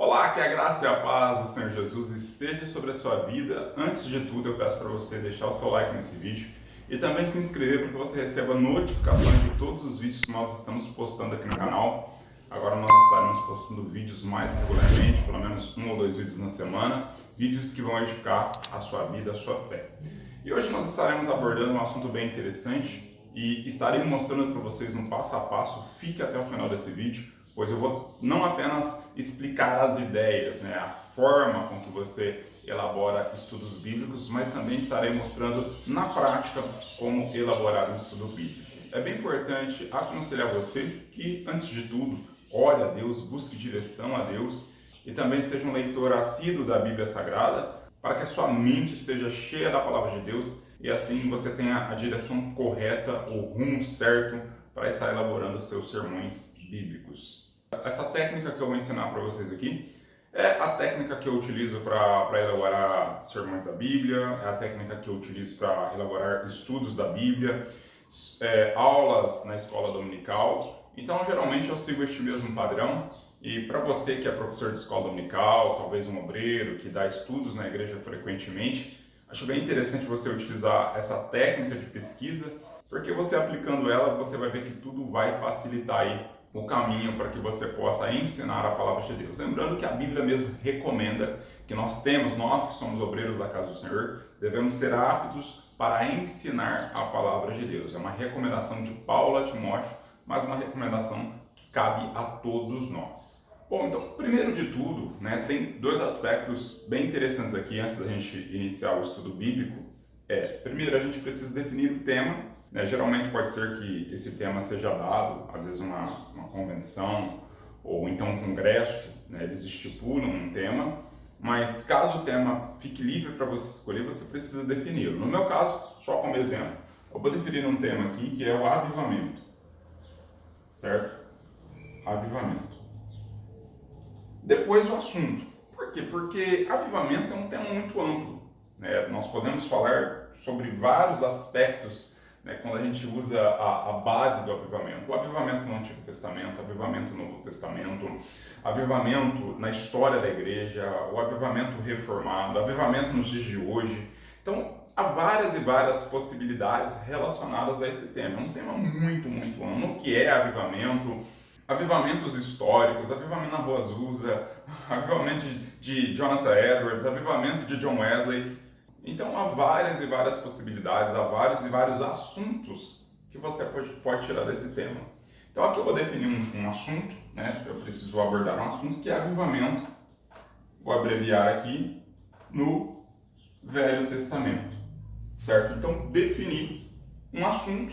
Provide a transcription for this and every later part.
Olá, que a graça e a paz do Senhor Jesus esteja sobre a sua vida. Antes de tudo, eu peço para você deixar o seu like nesse vídeo e também se inscrever para que você receba notificações de todos os vídeos que nós estamos postando aqui no canal. Agora nós estaremos postando vídeos mais regularmente, pelo menos 1 ou 2 vídeos na semana, vídeos que vão edificar a sua vida, a sua fé. E hoje nós estaremos abordando um assunto bem interessante e estarei mostrando para vocês um passo a passo. Fique até o final desse vídeo, pois eu vou não apenas explicar as ideias, a forma com que você elabora estudos bíblicos, mas também estarei mostrando na prática como elaborar um estudo bíblico. É bem importante aconselhar você que, antes de tudo, ore a Deus, busque direção a Deus e também seja um leitor assíduo da Bíblia Sagrada, para que a sua mente esteja cheia da Palavra de Deus e assim você tenha a direção correta, o rumo certo para estar elaborando os seus sermões bíblicos. Essa técnica que eu vou ensinar para vocês aqui é a técnica que eu utilizo para elaborar sermões da Bíblia, é a técnica que eu utilizo para elaborar estudos da Bíblia, aulas na escola dominical. Então, geralmente eu sigo este mesmo padrão. E para você que é professor de escola dominical, talvez um obreiro que dá estudos na igreja frequentemente, acho bem interessante você utilizar essa técnica de pesquisa, porque você aplicando ela, você vai ver que tudo vai facilitar aí o caminho para que você possa ensinar a palavra de Deus. Lembrando que a Bíblia mesmo recomenda que nós que somos obreiros da casa do Senhor, devemos ser aptos para ensinar a palavra de Deus. É uma recomendação de Paulo a Timóteo, mas uma recomendação que cabe a todos nós. Bom, então, primeiro de tudo, tem dois aspectos bem interessantes aqui antes da gente iniciar o estudo bíblico. Primeiro, a gente precisa definir o tema. Geralmente pode ser que esse tema seja dado, às vezes uma convenção ou então um congresso, eles estipulam um tema, mas caso o tema fique livre para você escolher, você precisa defini-lo. No meu caso, só como exemplo, eu vou definir um tema aqui que é o avivamento, certo? Avivamento. Depois o assunto. Por quê? Porque avivamento é um tema muito amplo. Nós podemos falar sobre vários aspectos quando a gente usa a base do avivamento. O avivamento no Antigo Testamento, o avivamento no Novo Testamento, avivamento na história da igreja, o avivamento reformado, o avivamento nos dias de hoje. Então, há várias e várias possibilidades relacionadas a esse tema. É um tema muito, muito amplo. O que é avivamento? Avivamentos históricos, avivamento na Rua Azusa, avivamento de Jonathan Edwards, avivamento de John Wesley. Então há várias e várias possibilidades, há vários e vários assuntos que você pode tirar desse tema. Então aqui eu vou definir um assunto, eu preciso abordar um assunto que é avivamento, vou abreviar aqui, no Velho Testamento, certo? Então defini um assunto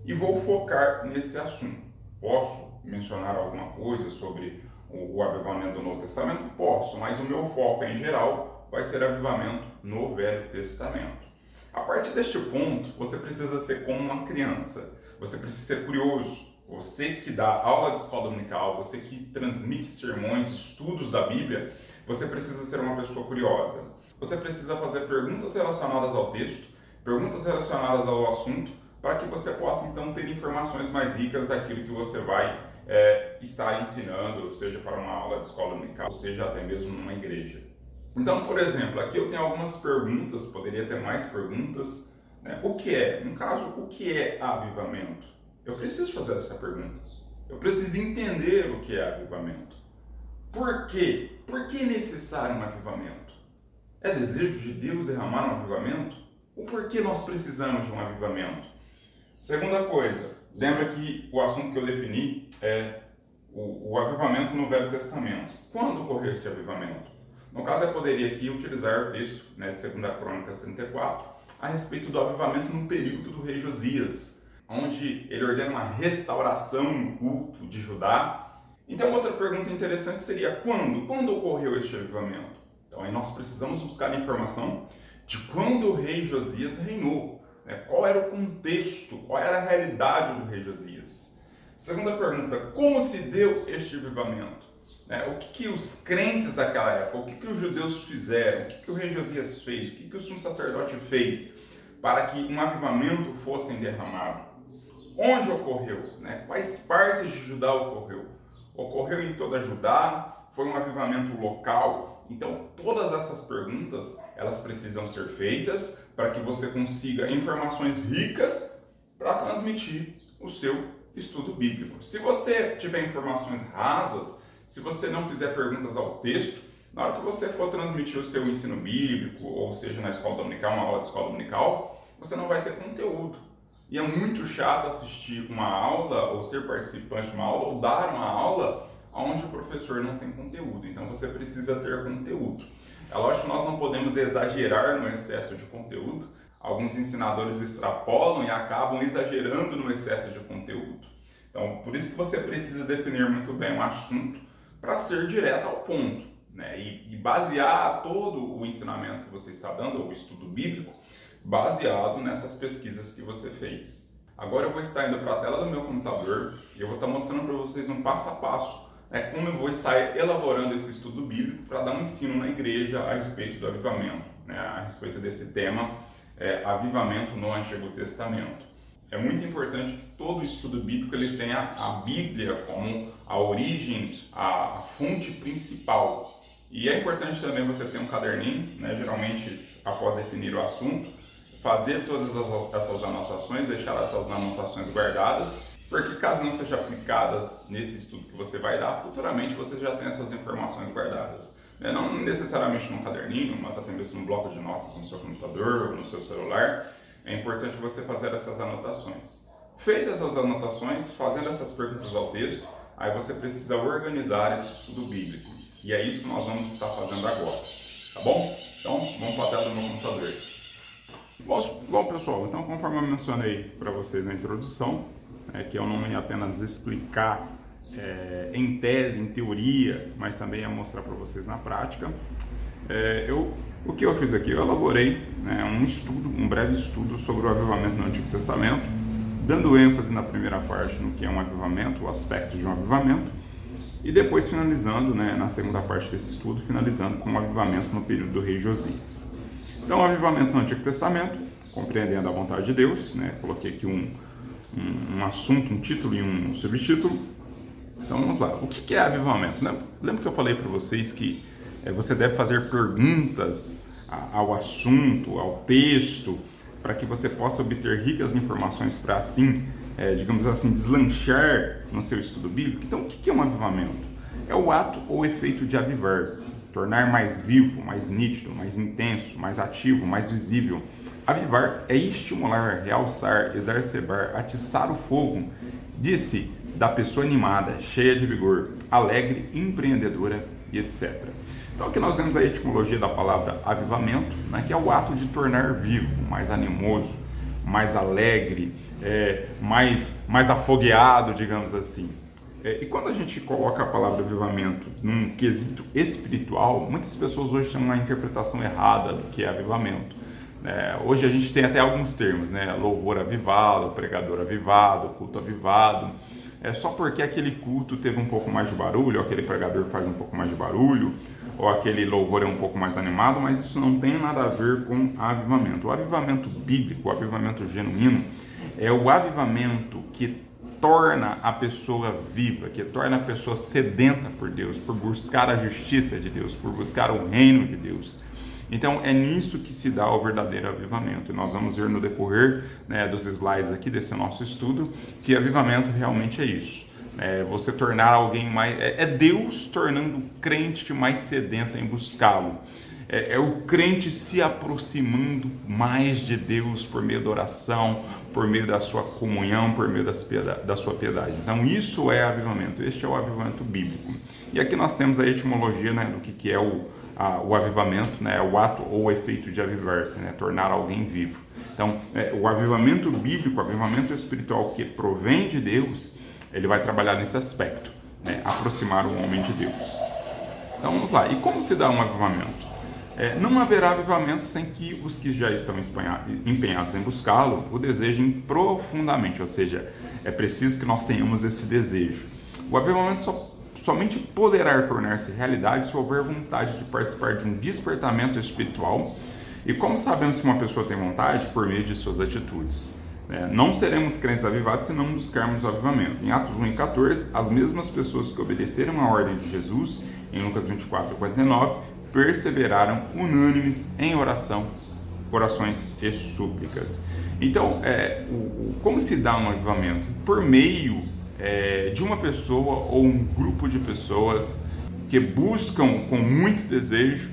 e vou focar nesse assunto. Posso mencionar alguma coisa sobre o avivamento do Novo Testamento? Posso, mas o meu foco em geral vai ser avivamento no Velho Testamento. A partir deste ponto, você precisa ser como uma criança, você precisa ser curioso. Você que dá aula de escola dominical, você que transmite sermões, estudos da Bíblia, você precisa ser uma pessoa curiosa. Você precisa fazer perguntas relacionadas ao texto, perguntas relacionadas ao assunto, para que você possa então ter informações mais ricas daquilo que você vai estar ensinando, seja para uma aula de escola dominical, seja até mesmo numa igreja. Então, por exemplo, aqui eu tenho algumas perguntas, poderia ter mais perguntas. O que é? No caso, o que é avivamento? Eu preciso fazer essa pergunta. Eu preciso entender o que é avivamento. Por quê? Por que é necessário um avivamento? É desejo de Deus derramar um avivamento? O porquê nós precisamos de um avivamento? Segunda coisa, lembra que o assunto que eu defini é o avivamento no Velho Testamento. Quando ocorreu esse avivamento? No caso, eu poderia aqui utilizar o texto de 2 Crônicas 34 a respeito do avivamento no período do rei Josias, onde ele ordena uma restauração no culto de Judá. Então, outra pergunta interessante seria quando? Quando ocorreu este avivamento? Então, aí nós precisamos buscar informação de quando o rei Josias reinou. Qual era o contexto, qual era a realidade do rei Josias? Segunda pergunta, como se deu este avivamento? O que os crentes daquela época, o que os judeus fizeram, o que o rei Josias fez, o que o sumo sacerdote fez para que um avivamento fosse derramado? Onde ocorreu? Quais partes de Judá ocorreu? Ocorreu em toda Judá? Foi um avivamento local? Então, todas essas perguntas, elas precisam ser feitas para que você consiga informações ricas para transmitir o seu estudo bíblico. Se você tiver informações rasas, se você não fizer perguntas ao texto, na hora que você for transmitir o seu ensino bíblico, ou seja, na escola dominical, uma aula de escola dominical, você não vai ter conteúdo. E é muito chato assistir uma aula, ou ser participante de uma aula, ou dar uma aula onde o professor não tem conteúdo. Então você precisa ter conteúdo. É lógico que nós não podemos exagerar no excesso de conteúdo. Alguns ensinadores extrapolam e acabam exagerando no excesso de conteúdo. Então, por isso que você precisa definir muito bem um assunto para ser direto ao ponto, né? E basear todo o ensinamento que você está dando, ou o estudo bíblico, baseado nessas pesquisas que você fez. Agora eu vou estar indo para a tela do meu computador e eu vou estar mostrando para vocês um passo a passo, né, como eu vou estar elaborando esse estudo bíblico para dar um ensino na igreja a respeito do avivamento, né, a respeito desse tema, avivamento no Antigo Testamento. É muito importante que todo estudo bíblico ele tenha a Bíblia como a origem, a fonte principal. E é importante também você ter um caderninho, né, geralmente após definir o assunto, fazer todas essas anotações, deixar essas anotações guardadas, porque caso não sejam aplicadas nesse estudo que você vai dar, futuramente você já tem essas informações guardadas. Não necessariamente num caderninho, mas até mesmo num bloco de notas no seu computador ou no seu celular. É importante você fazer essas anotações. Feitas essas anotações, fazendo essas perguntas ao texto, aí você precisa organizar esse estudo bíblico. E é isso que nós vamos estar fazendo agora. Tá bom? Então, vamos para a tela do meu computador. Bom, pessoal, então conforme eu mencionei para vocês na introdução, que eu não ia apenas explicar em tese, em teoria, mas também ia mostrar para vocês na prática, o que eu fiz aqui? Eu elaborei um breve estudo sobre o avivamento no Antigo Testamento, dando ênfase na primeira parte no que é um avivamento, o aspecto de um avivamento, e depois finalizando, na segunda parte desse estudo, finalizando com o avivamento no período do rei Josias. Então, o avivamento no Antigo Testamento, compreendendo a vontade de Deus, coloquei aqui um assunto, um título e um subtítulo. Então, vamos lá. O que é avivamento? Lembra que eu falei para vocês que você deve fazer perguntas ao assunto, ao texto, para que você possa obter ricas informações para assim, digamos assim, deslanchar no seu estudo bíblico? Então, o que é um avivamento? É o ato ou efeito de avivar-se, tornar mais vivo, mais nítido, mais intenso, mais ativo, mais visível. Avivar é estimular, realçar, exacerbar, atiçar o fogo, disse da pessoa animada, cheia de vigor, alegre, empreendedora e etc. Então aqui nós temos a etimologia da palavra avivamento, que é o ato de tornar vivo, mais animoso, mais alegre, mais afogueado, digamos assim. E quando a gente coloca a palavra avivamento num quesito espiritual, muitas pessoas hoje têm uma interpretação errada do que é avivamento. Hoje a gente tem até alguns termos, louvor avivado, pregador avivado, culto avivado. Só porque aquele culto teve um pouco mais de barulho, ou aquele pregador faz um pouco mais de barulho, ou aquele louvor é um pouco mais animado, mas isso não tem nada a ver com avivamento. O avivamento bíblico, o avivamento genuíno, é o avivamento que torna a pessoa viva, que torna a pessoa sedenta por Deus, por buscar a justiça de Deus, por buscar o reino de Deus. Então é nisso que se dá o verdadeiro avivamento. E nós vamos ver no decorrer dos slides aqui desse nosso estudo que avivamento realmente é isso. Você tornar alguém mais... É Deus tornando o crente mais sedento em buscá-lo. É o crente se aproximando mais de Deus por meio da oração, por meio da sua comunhão, por meio da sua piedade. Então isso é avivamento, este é o avivamento bíblico. E aqui nós temos a etimologia do que é o avivamento, o ato ou o efeito de avivar-se, tornar alguém vivo. Então o avivamento bíblico, o avivamento espiritual que provém de Deus, ele vai trabalhar nesse aspecto, aproximar o homem de Deus. Então vamos lá, e como se dá um avivamento? Não haverá avivamento sem que os que já estão empenhados em buscá-lo o desejem profundamente, ou seja, é preciso que nós tenhamos esse desejo. O avivamento somente poderá tornar-se realidade se houver vontade de participar de um despertamento espiritual. E como sabemos se uma pessoa tem vontade? Por meio de suas atitudes. Não seremos crentes avivados se não buscarmos o avivamento. Em Atos 1 e 14, as mesmas pessoas que obedeceram à ordem de Jesus em Lucas 24:49, perseveraram unânimes em orações e súplicas. Então, como se dá um avivamento? Por meio de uma pessoa ou um grupo de pessoas que buscam com muito desejo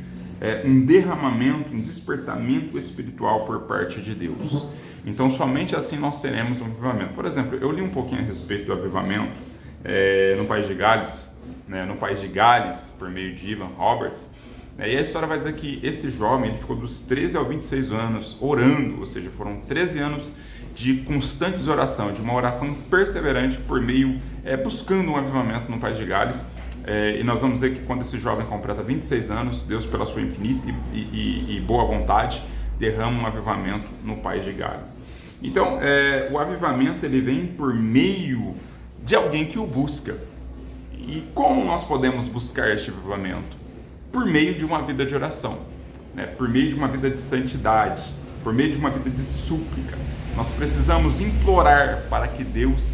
um derramamento, um despertamento espiritual por parte de Deus. Então, somente assim nós teremos um avivamento. Por exemplo, eu li um pouquinho a respeito do avivamento no país de Gales, por meio de Evan Roberts. E a história vai dizer que esse jovem ele ficou dos 13 aos 26 anos orando, ou seja, foram 13 anos de constantes oração, de uma oração perseverante por meio, buscando um avivamento no país de Gales. E nós vamos ver que quando esse jovem completa 26 anos, Deus, pela sua infinita e boa vontade, derrama um avivamento no país de Gales. Então, o avivamento ele vem por meio de alguém que o busca. E como nós podemos buscar este avivamento? Por meio de uma vida de oração, por meio de uma vida de santidade, por meio de uma vida de súplica. Nós precisamos implorar para que Deus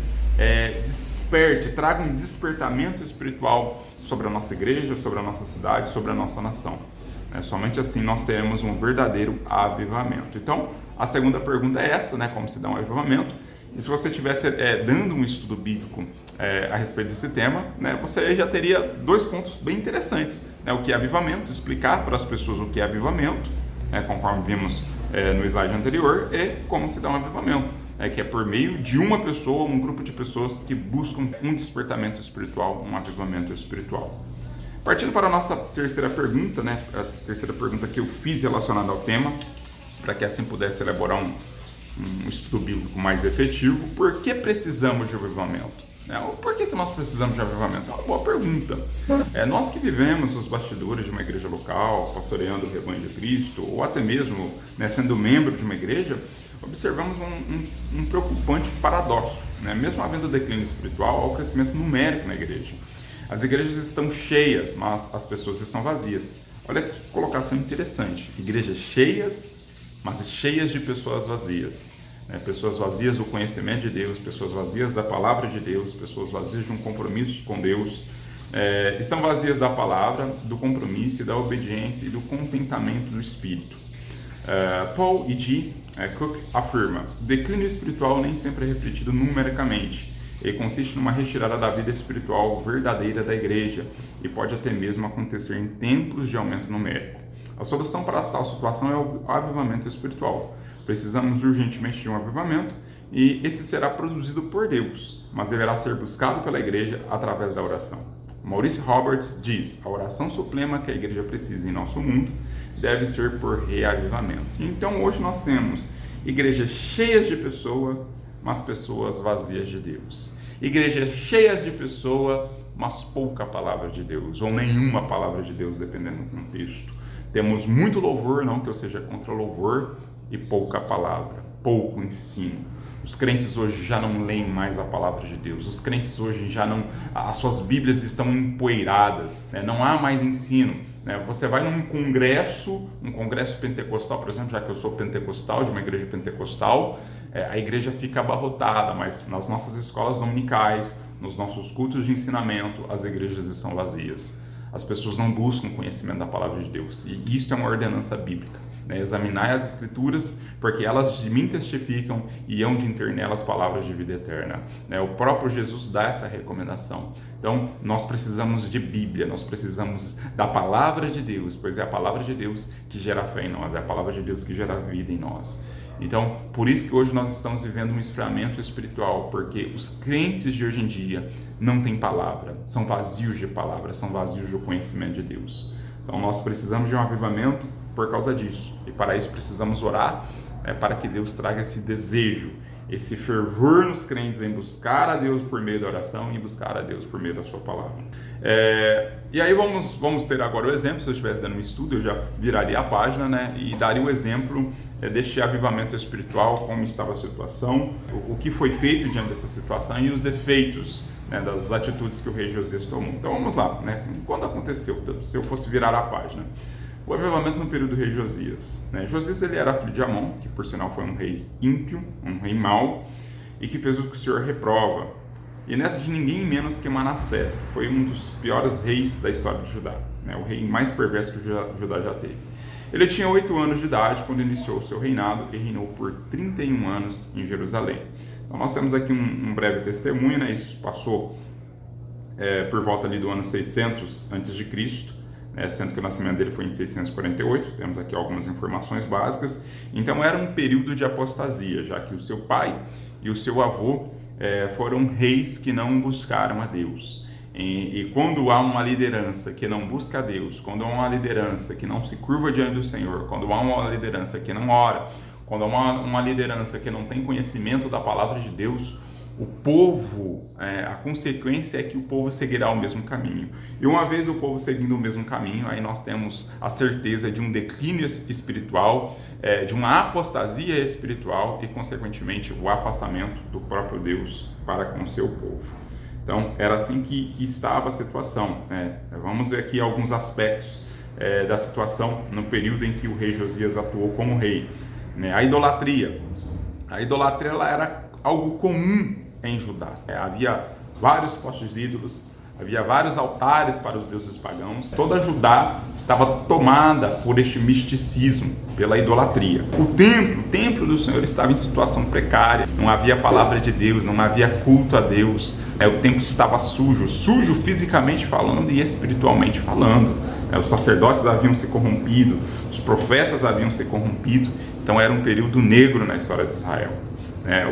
desperte, traga um despertamento espiritual sobre a nossa igreja, sobre a nossa cidade, sobre a nossa nação. Somente assim nós teremos um verdadeiro avivamento. Então, a segunda pergunta é essa, como se dá um avivamento. E se você estivesse dando um estudo bíblico a respeito desse tema, você já teria 2 pontos bem interessantes. O que é avivamento, explicar para as pessoas o que é avivamento, conforme vimos no slide anterior, e como se dá um avivamento, que é por meio de uma pessoa, um grupo de pessoas que buscam um despertamento espiritual, um avivamento espiritual. Partindo para a nossa terceira pergunta, a terceira pergunta que eu fiz relacionada ao tema, para que assim pudesse elaborar um estudo bíblico mais efetivo. Por que precisamos de avivamento? Por que nós precisamos de avivamento? É uma boa pergunta. Nós que vivemos os bastidores de uma igreja local, pastoreando o rebanho de Cristo, ou até mesmo sendo membro de uma igreja, observamos um preocupante paradoxo. Mesmo havendo declínio espiritual, há o crescimento numérico na igreja. As igrejas estão cheias, mas as pessoas estão vazias. Olha que colocação interessante. Igrejas cheias, mas cheias de pessoas vazias. Pessoas vazias do conhecimento de Deus, pessoas vazias da palavra de Deus, pessoas vazias de um compromisso com Deus. Estão vazias da palavra, do compromisso, da obediência e do contentamento do Espírito. Paul E. G. Cook afirma: o declínio espiritual nem sempre é refletido numericamente. Ele consiste numa retirada da vida espiritual verdadeira da igreja e pode até mesmo acontecer em tempos de aumento numérico. A solução para tal situação é o avivamento espiritual. Precisamos urgentemente de um avivamento e esse será produzido por Deus, mas deverá ser buscado pela igreja através da oração. Maurice Roberts diz: a oração suprema que a igreja precisa em nosso mundo deve ser por reavivamento. Então hoje nós temos igrejas cheias de pessoas, mas pessoas vazias de Deus. Igrejas cheias de pessoas, mas pouca palavra de Deus, ou nenhuma palavra de Deus, dependendo do contexto. Temos muito louvor, não que eu seja contra louvor, e pouca palavra, pouco ensino. Os crentes hoje já não leem mais a palavra de Deus. Os crentes hoje já não... As suas Bíblias estão empoeiradas, não há mais ensino. Você vai num congresso, um congresso pentecostal, por exemplo, já que eu sou pentecostal, de uma igreja pentecostal, a igreja fica abarrotada, mas nas nossas escolas dominicais, nos nossos cultos de ensinamento, as igrejas estão vazias. As pessoas não buscam conhecimento da palavra de Deus. E isso é uma ordenança bíblica. Examinai as escrituras, porque elas de mim testificam e hão de ter nelas palavras de vida eterna. O próprio Jesus dá essa recomendação. Então, nós precisamos de Bíblia, nós precisamos da palavra de Deus, pois é a palavra de Deus que gera fé em nós, é a palavra de Deus que gera vida em nós. Então, por isso que hoje nós estamos vivendo um esfriamento espiritual, porque os crentes de hoje em dia não têm palavra, são vazios de palavra, são vazios do conhecimento de Deus. Então, nós precisamos de um avivamento por causa disso. E para isso precisamos orar, para que Deus traga esse desejo, esse fervor nos crentes em buscar a Deus por meio da oração e buscar a Deus por meio da sua palavra. E aí vamos ter agora o exemplo. Se eu estivesse dando um estudo, eu já viraria a página, e daria o exemplo deste avivamento espiritual, como estava a situação, o que foi feito diante dessa situação e os efeitos das atitudes que o rei Josias tomou. Então vamos lá, quando aconteceu, se eu fosse virar a página. O avivamento no período do rei Josias. Josias ele era filho de Amon, que por sinal foi um rei ímpio, um rei mau, e que fez o que o Senhor reprova. e neto de ninguém menos que Manassés, que foi um dos piores reis da história de Judá, né? O rei mais perverso que Judá já teve. Ele tinha 8 anos de idade quando iniciou o seu reinado e reinou por 31 anos em Jerusalém. Então nós temos aqui um breve testemunho, né? Isso passou por volta ali do ano 600 a.C., sendo que o nascimento dele foi em 648, temos aqui algumas informações básicas. Então era um período de apostasia, já que o seu pai e o seu avô foram reis que não buscaram a Deus. E quando há uma liderança que não busca a Deus, quando há uma liderança que não se curva diante do Senhor, quando há uma liderança que não ora, quando há uma liderança que não tem conhecimento da palavra de Deus, o povo, a consequência é que o povo seguirá o mesmo caminho. E uma vez o povo seguindo o mesmo caminho, aí nós temos a certeza de um declínio espiritual, de uma apostasia espiritual e, consequentemente, o afastamento do próprio Deus para com o seu povo. Então, era assim que estava a situação. Vamos ver aqui alguns aspectos da situação no período em que o rei Josias atuou como rei. A idolatria. A idolatria ela era algo comum em Judá. Havia vários postes ídolos, havia vários altares para os deuses pagãos. Toda Judá estava tomada por este misticismo, pela idolatria. O templo do Senhor estava em situação precária, não havia palavra de Deus, não havia culto a Deus. O templo estava sujo fisicamente falando e espiritualmente falando. Os sacerdotes haviam se corrompido, os profetas haviam se corrompido. Então era um período negro na história de Israel.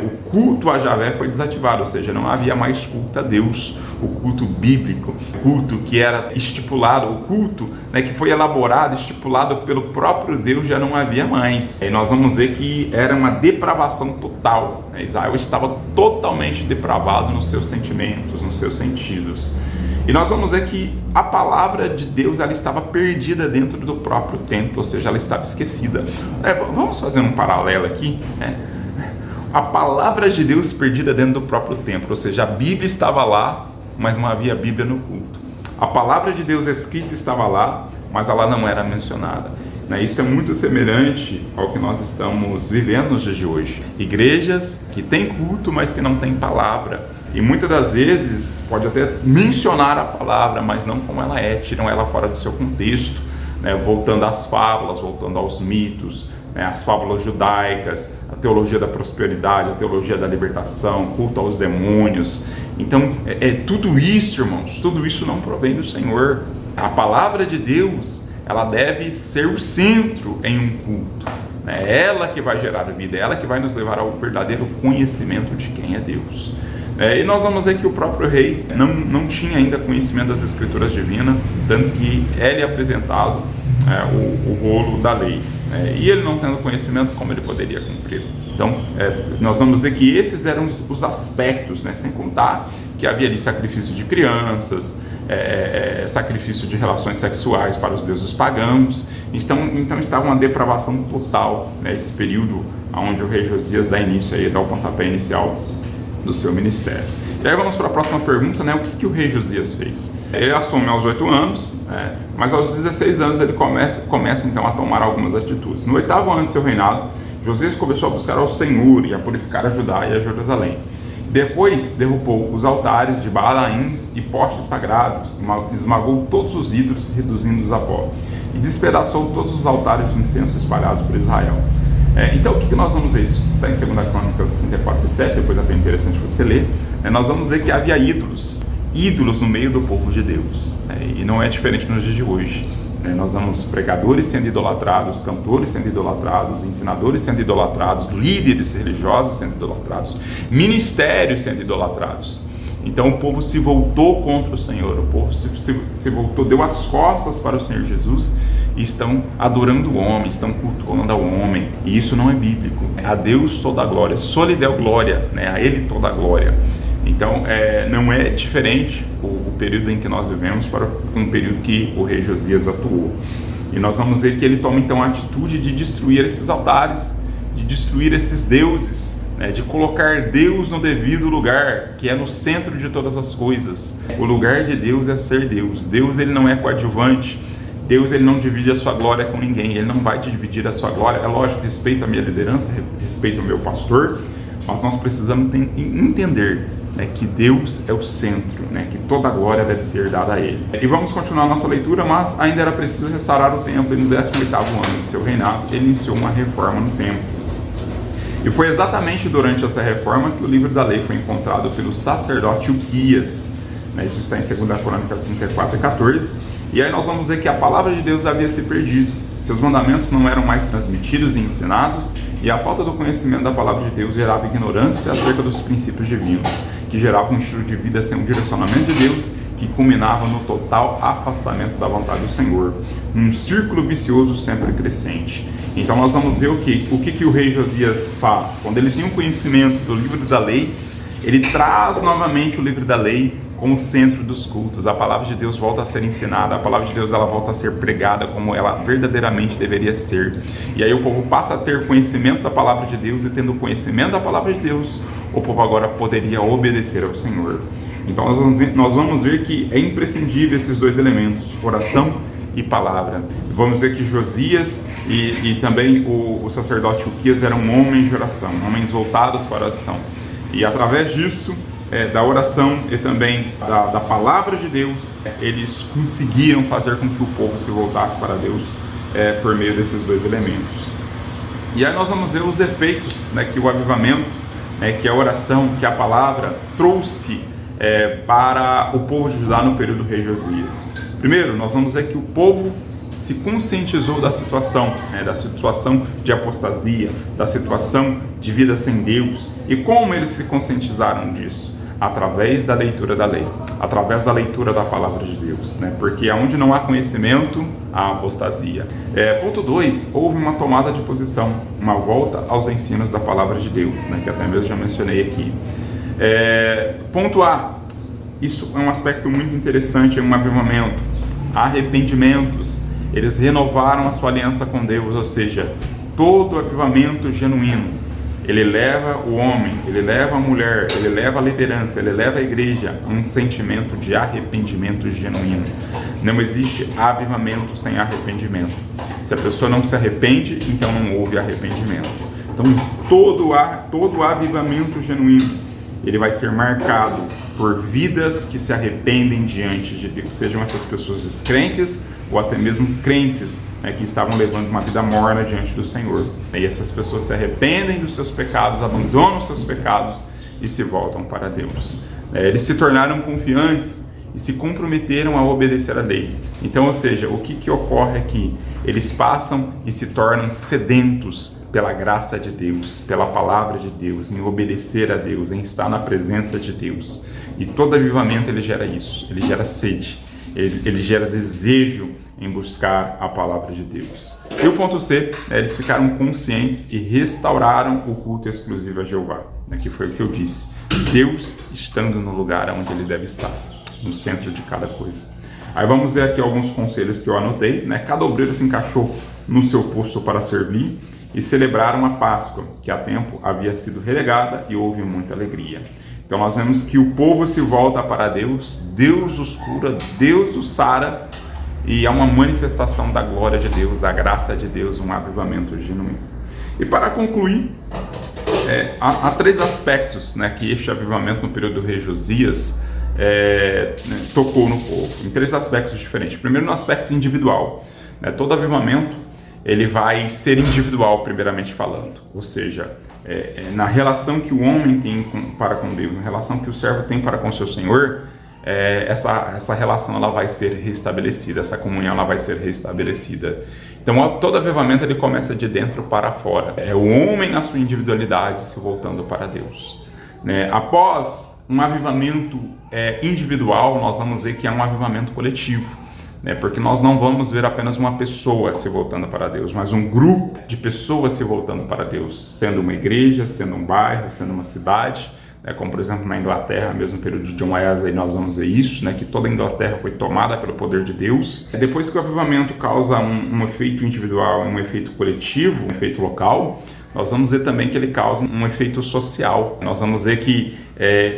O culto a Javé foi desativado, ou seja, não havia mais culto a Deus, o culto bíblico, o culto que era estipulado, o culto que foi elaborado, estipulado pelo próprio Deus, já não havia mais. E nós vamos ver que era uma depravação total. Israel estava totalmente depravado nos seus sentimentos, nos seus sentidos. E nós vamos ver que a palavra de Deus ela estava perdida dentro do próprio templo, ou seja, ela estava esquecida. Vamos fazer um paralelo aqui, A palavra de Deus perdida dentro do próprio templo, ou seja, a Bíblia estava lá, mas não havia Bíblia no culto. A palavra de Deus escrita estava lá, mas ela não era mencionada. Isso é muito semelhante ao que nós estamos vivendo nos dias de hoje. Igrejas que têm culto, mas que não têm palavra. E muitas das vezes pode até mencionar a palavra, mas não como ela é, tiram ela fora do seu contexto, voltando às fábulas, voltando aos mitos, as fábulas judaicas, a teologia da prosperidade, a teologia da libertação, culto aos demônios. Então, tudo isso, irmãos, tudo isso não provém do Senhor. A palavra de Deus, ela deve ser o centro em um culto. É ela que vai gerar vida, é ela que vai nos levar ao verdadeiro conhecimento de quem é Deus. E nós vamos ver que o próprio rei não tinha ainda conhecimento das escrituras divinas, tanto que ele é apresentado o rolo da lei. E ele não tendo conhecimento, como ele poderia cumprir? Então, nós vamos ver que esses eram os aspectos, sem contar que havia ali sacrifício de crianças, sacrifício de relações sexuais para os deuses pagãos. Então estava uma depravação total, esse período onde o rei Josias dá início, dá o pontapé inicial do seu ministério. E aí vamos para a próxima pergunta, o que o rei Josias fez? Ele assume aos 8 anos, mas aos 16 anos ele começa então a tomar algumas atitudes. No 8º ano de seu reinado, Josias começou a buscar ao Senhor e a purificar a Judá e a Jerusalém. Depois derrubou os altares de Baalaíns e postes sagrados, esmagou todos os ídolos, reduzindo-os a pó, e despedaçou todos os altares de incenso espalhados por Israel. Então o que nós vamos ver? Isso está em 2 Crônicas 34:7, depois é até interessante você ler. Nós vamos ver que havia ídolos no meio do povo de Deus, e não é diferente nos dias de hoje. Nós vemos pregadores sendo idolatrados, cantores sendo idolatrados, ensinadores sendo idolatrados, líderes religiosos sendo idolatrados, ministérios sendo idolatrados. Então o povo se voltou contra o Senhor, o povo se voltou, deu as costas para o Senhor Jesus e estão adorando o homem, estão cultuando ao homem, e isso não é bíblico. A Deus toda a glória, só lhe deu glória, a Ele toda a glória. Então não é diferente o período em que nós vivemos para um período que o rei Josias atuou. E nós vamos ver que ele toma então a atitude de destruir esses altares, de destruir esses deuses, de colocar Deus no devido lugar, que é no centro de todas as coisas. O lugar de Deus é ser Deus. Deus ele não é coadjuvante. Deus ele não divide a sua glória com ninguém. Ele não vai dividir a sua glória. É lógico, respeito a minha liderança, respeito ao meu pastor, mas nós precisamos entender né, que Deus é o centro, né, que toda a glória deve ser dada a Ele. E vamos continuar a nossa leitura, mas ainda era preciso restaurar o templo, e no 18º ano de seu reinado, ele iniciou uma reforma no templo. E foi exatamente durante essa reforma que o livro da lei foi encontrado pelo sacerdote Uquias, né, isso está em 2 Crônicas 34 e 14, e aí nós vamos ver que a palavra de Deus havia se perdido, seus mandamentos não eram mais transmitidos e ensinados, e a falta do conhecimento da palavra de Deus gerava ignorância acerca dos princípios divinos, que gerava um estilo de vida sem um direcionamento de Deus, que culminava no total afastamento da vontade do Senhor, num círculo vicioso sempre crescente. Então nós vamos ver o que o rei Josias faz. Quando ele tem um conhecimento do livro da lei, ele traz novamente o livro da lei como centro dos cultos. A palavra de Deus volta a ser ensinada, a palavra de Deus ela volta a ser pregada como ela verdadeiramente deveria ser. E aí o povo passa a ter conhecimento da palavra de Deus, e tendo conhecimento da palavra de Deus, o povo agora poderia obedecer ao Senhor. Então nós vamos ver que é imprescindível esses dois elementos, oração e palavra. Vamos ver que Josias e também o sacerdote Uquias eram homens de oração, homens voltados para a oração. E através disso, da oração e também da palavra de Deus, eles conseguiram fazer com que o povo se voltasse para Deus por meio desses dois elementos. E aí nós vamos ver os efeitos, né, que o avivamento, que a oração, que a palavra trouxe para o povo de Judá no período do rei Josias. Primeiro, nós vamos ver que o povo se conscientizou da situação de apostasia, da situação de vida sem Deus. E como eles se conscientizaram disso? Através da leitura da lei, através da leitura da palavra de Deus, né? Porque onde não há conhecimento, há apostasia. Ponto 2, houve uma tomada de posição, uma volta aos ensinos da palavra de Deus, né? Que até mesmo já mencionei aqui. Ponto A, isso é um aspecto muito interessante em um avivamento. Arrependimentos, eles renovaram a sua aliança com Deus, ou seja, todo avivamento genuíno, ele leva o homem, ele leva a mulher, ele leva a liderança, ele leva a igreja a um sentimento de arrependimento genuíno. Não existe avivamento sem arrependimento. Se a pessoa não se arrepende, então não houve arrependimento. Então todo avivamento genuíno, ele vai ser marcado por vidas que se arrependem diante de Deus, sejam essas pessoas descrentes ou até mesmo crentes, né, que estavam levando uma vida morna diante do Senhor. E essas pessoas se arrependem dos seus pecados, abandonam os seus pecados e se voltam para Deus. Eles se tornaram confiantes e se comprometeram a obedecer a lei. Então, ou seja, o que ocorre aqui? Eles passam e se tornam sedentos pela graça de Deus, pela palavra de Deus, em obedecer a Deus, em estar na presença de Deus. E todo avivamento ele gera isso, ele gera sede, ele gera desejo em buscar a palavra de Deus. E o ponto C, eles ficaram conscientes e restauraram o culto exclusivo a Jeová, que foi o que eu disse, Deus estando no lugar onde ele deve estar, no centro de cada coisa. Aí vamos ver aqui alguns conselhos que eu anotei, né? Cada obreiro se encaixou no seu posto para servir e celebraram a Páscoa, que há tempo havia sido relegada, e houve muita alegria. Então nós vemos que o povo se volta para Deus, Deus os cura, Deus os sara, e há uma manifestação da glória de Deus, da graça de Deus, um avivamento genuíno. E para concluir, há três aspectos, né, que este avivamento no período do rei Josias tocou no povo, em três aspectos diferentes. Primeiro, no aspecto individual, né, todo avivamento ele vai ser individual, primeiramente falando, ou seja, na relação que o homem tem para com Deus, na relação que o servo tem para com seu Senhor, essa relação ela vai ser restabelecida, essa comunhão ela vai ser restabelecida. Então todo avivamento ele começa de dentro para fora, é o homem na sua individualidade se voltando para Deus, né? Após um avivamento individual, nós vamos ver que é um avivamento coletivo, né? Porque nós não vamos ver apenas uma pessoa se voltando para Deus, mas um grupo de pessoas se voltando para Deus, sendo uma igreja, sendo um bairro, sendo uma cidade, como por exemplo na Inglaterra, mesmo no período de John Wesley, nós vamos ver isso, né, que toda a Inglaterra foi tomada pelo poder de Deus. Depois que o avivamento causa um efeito individual, um efeito coletivo, um efeito local, nós vamos ver também que ele causa um efeito social. Nós vamos ver que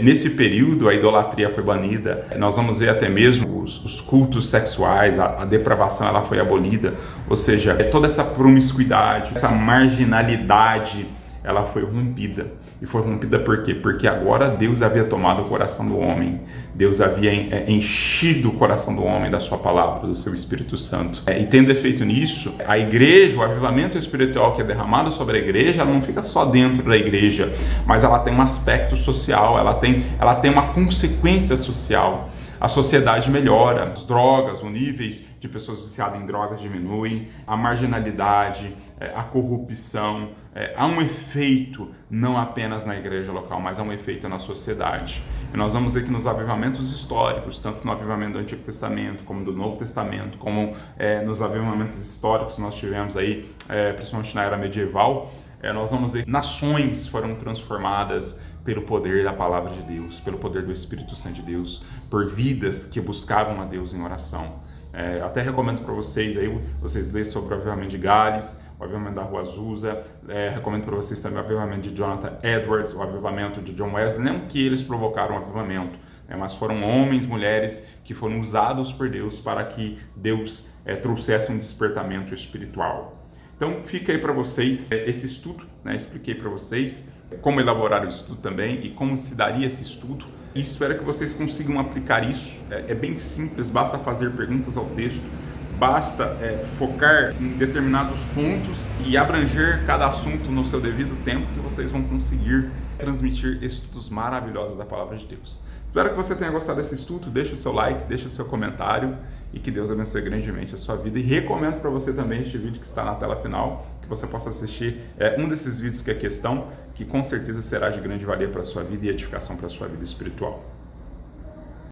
nesse período a idolatria foi banida, nós vamos ver até mesmo os cultos sexuais, a depravação ela foi abolida, ou seja, toda essa promiscuidade, essa marginalidade, ela foi rompida. E foi rompida por quê? Porque agora Deus havia tomado o coração do homem. Deus havia enchido o coração do homem da sua palavra, do seu Espírito Santo. E tendo feito nisso, a igreja, o avivamento espiritual que é derramado sobre a igreja, ela não fica só dentro da igreja, mas ela tem um aspecto social, ela tem uma consequência social. A sociedade melhora, as drogas, o nível de pessoas viciadas em drogas diminui, a marginalidade, a corrupção, há um efeito não apenas na igreja local, mas há um efeito na sociedade. E nós vamos ver que nos avivamentos históricos, tanto no avivamento do Antigo Testamento, como do Novo Testamento, como nos avivamentos históricos que nós tivemos aí, principalmente na era medieval, nós vamos ver que nações foram transformadas pelo poder da palavra de Deus, pelo poder do Espírito Santo de Deus, por vidas que buscavam a Deus em oração. Até recomendo para vocês aí, vocês lerem sobre o avivamento de Gales, o avivamento da Rua Azusa, recomendo para vocês também o avivamento de Jonathan Edwards, o avivamento de John Wesley, não que eles provocaram o avivamento, mas foram homens, mulheres que foram usados por Deus para que Deus trouxesse um despertamento espiritual. Então fica aí para vocês esse estudo, expliquei para vocês como elaborar o estudo também e como se daria esse estudo. E espero que vocês consigam aplicar isso. É bem simples, basta fazer perguntas ao texto, basta focar em determinados pontos e abranger cada assunto no seu devido tempo que vocês vão conseguir transmitir estudos maravilhosos da Palavra de Deus. Espero que você tenha gostado desse estudo, deixa o seu like, deixa o seu comentário e que Deus abençoe grandemente a sua vida. E recomendo para você também este vídeo que está na tela final, que você possa assistir um desses vídeos que aqui estão, que com certeza será de grande valia para a sua vida e edificação para a sua vida espiritual.